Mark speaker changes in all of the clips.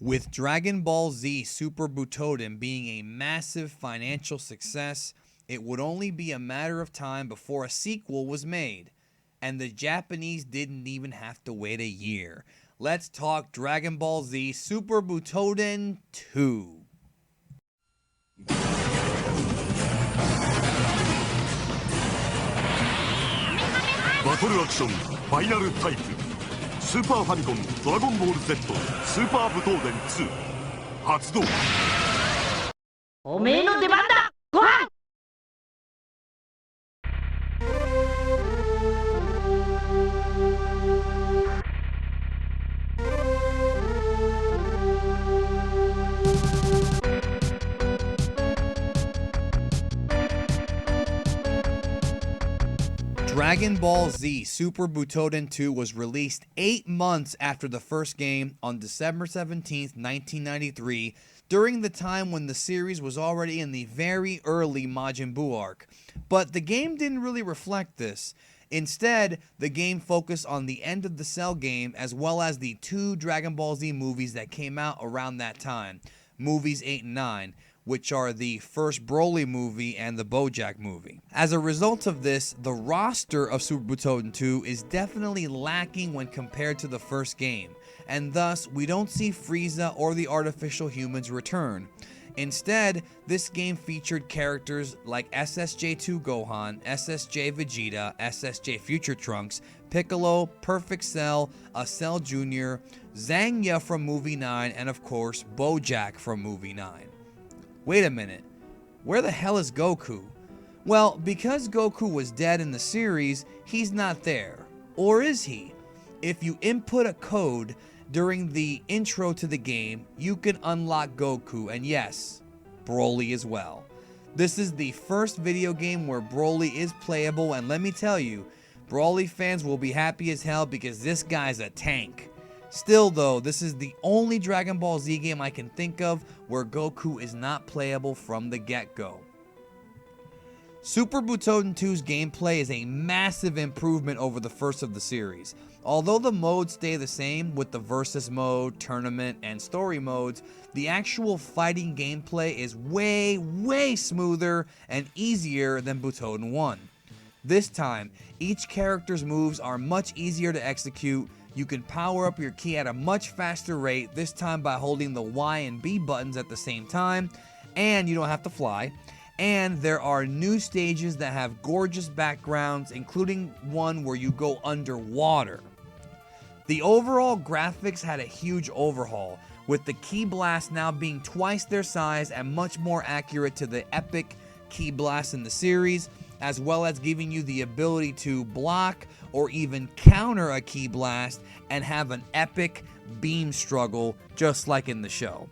Speaker 1: With Dragon Ball Z Super Butoden being a massive financial success, it would only be a matter of time before a sequel was made. And the Japanese didn't even have to wait a year. Let's talk Dragon Ball Z Super Butoden 2.
Speaker 2: バトルアクションファイナルタイプスーパーファミコンドラゴンボール Z スーパーブトーデン2発動
Speaker 3: おめえの出番だご飯
Speaker 1: Dragon Ball Z Super Butoden 2 was released 8 months after the first game on December 17th, 1993, during the time when the series was already in the very early Majin Buu arc. But the game didn't really reflect this. Instead, the game focused on the end of the Cell game as well as the 2 Dragon Ball Z movies that came out around that time, movies 8 and 9. Which are the first Broly movie and the Bojack movie. As a result of this, the roster of Super Butoden 2 is definitely lacking when compared to the first game, and thus we don't see Frieza or the artificial humans return. Instead, this game featured characters like SSJ2 Gohan, SSJ Vegeta, SSJ Future Trunks, Piccolo, Perfect Cell, Cell Jr., Zangya from Movie 9, and of course, Bojack from Movie 9. Wait a minute, where the hell is Goku? Well, because Goku was dead in the series, he's not there. Or is he? If you input a code during the intro to the game, you can unlock Goku, and yes, Broly as well. This is the first video game where Broly is playable, and let me tell you, Broly fans will be happy as hell because this guy's a tank. Still though, this is the only Dragon Ball Z game I can think of where Goku is not playable from the get-go. Super Butoden 2's gameplay is a massive improvement over the first of the series. Although the modes stay the same with the Versus mode, Tournament, and Story modes, the actual fighting gameplay is way smoother and easier than Butoden 1. This time, each character's moves are much easier to execute. You can power up your ki at a much faster rate, this time by holding the Y and B buttons at the same time, and you don't have to fly. And there are new stages that have gorgeous backgrounds, including one where you go underwater. The overall graphics had a huge overhaul, with the ki blast now being twice their size and much more accurate to the epic ki blast in the series, as well as giving you the ability to block or even counter a ki blast and have an epic beam struggle just like in the show.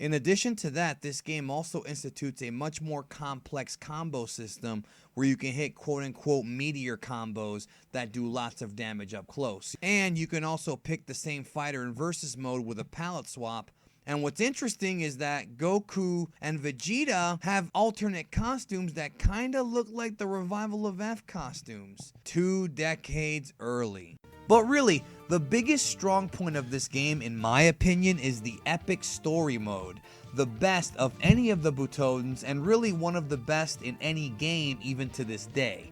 Speaker 1: In addition to that, this game also institutes a much more complex combo system where you can hit quote-unquote meteor combos that do lots of damage up close. And you can also pick the same fighter in Versus mode with a palette swap. And what's interesting is that Goku and Vegeta have alternate costumes that kinda look like the Revival of F costumes 2 decades early. But really, the biggest strong point of this game, in my opinion, is the epic story mode. The best of any of the Butodens, and really one of the best in any game even to this day.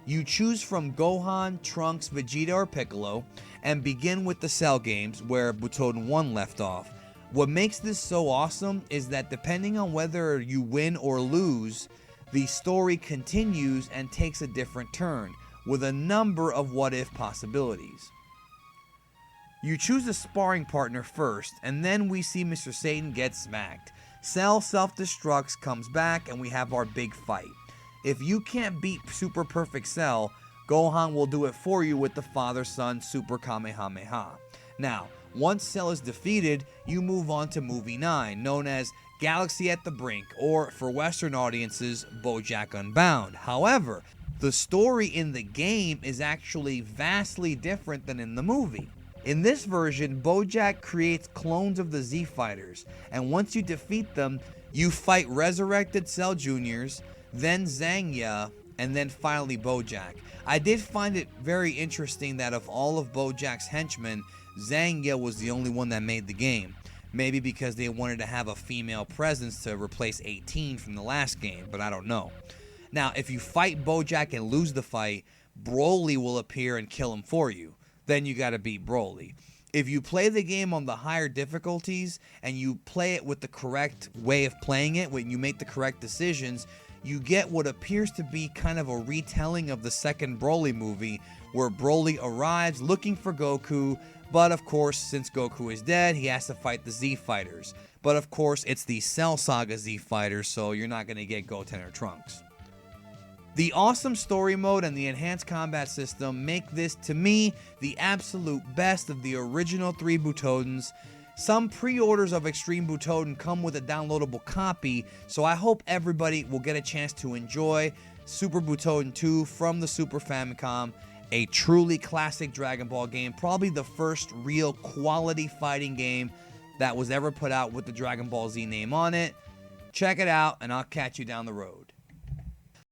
Speaker 1: You choose from Gohan, Trunks, Vegeta, or Piccolo, and begin with the Cell games where Butoden 1 left off. What makes this so awesome is that depending on whether you win or lose, the story continues and takes a different turn, with a number of what-if possibilities. You choose a sparring partner first, and then we see Mr. Satan get smacked. Cell self-destructs, comes back, and we have our big fight. If you can't beat Super Perfect Cell, Gohan will do it for you with the Father-Son Super Kamehameha. Now, once Cell is defeated, you move on to Movie 9, known as Galaxy at the Brink, or for Western audiences, Bojack Unbound. However, the story in the game is actually vastly different than in the movie. In this version, Bojack creates clones of the Z Fighters, and once you defeat them, you fight resurrected Cell Juniors, then Zangya, and then finally Bojack. I did find it very interesting that of all of Bojack's henchmen, Zangya was the only one that made the game. Maybe because they wanted to have a female presence to replace 18 from the last game, but I don't know. Now, if you fight Bojack and lose the fight, Broly will appear and kill him for you. Then you gotta beat Broly. If you play the game on the higher difficulties and you play it with the correct way of playing it, when you make the correct decisions, you get what appears to be kind of a retelling of the second Broly movie, where Broly arrives looking for Goku, but of course, since Goku is dead, he has to fight the Z Fighters. But of course, it's the Cell Saga Z Fighters, so you're not going to get Goten or Trunks. The awesome story mode and the enhanced combat system make this, to me, the absolute best of the original 3 Butodens. Some pre-orders of Extreme Butoden come with a downloadable copy, so I hope everybody will get a chance to enjoy Super Butoden 2 from the Super Famicom, a truly classic Dragon Ball game, probably the first real quality fighting game that was ever put out with the Dragon Ball Z name on it. Check it out, and I'll catch you down the road.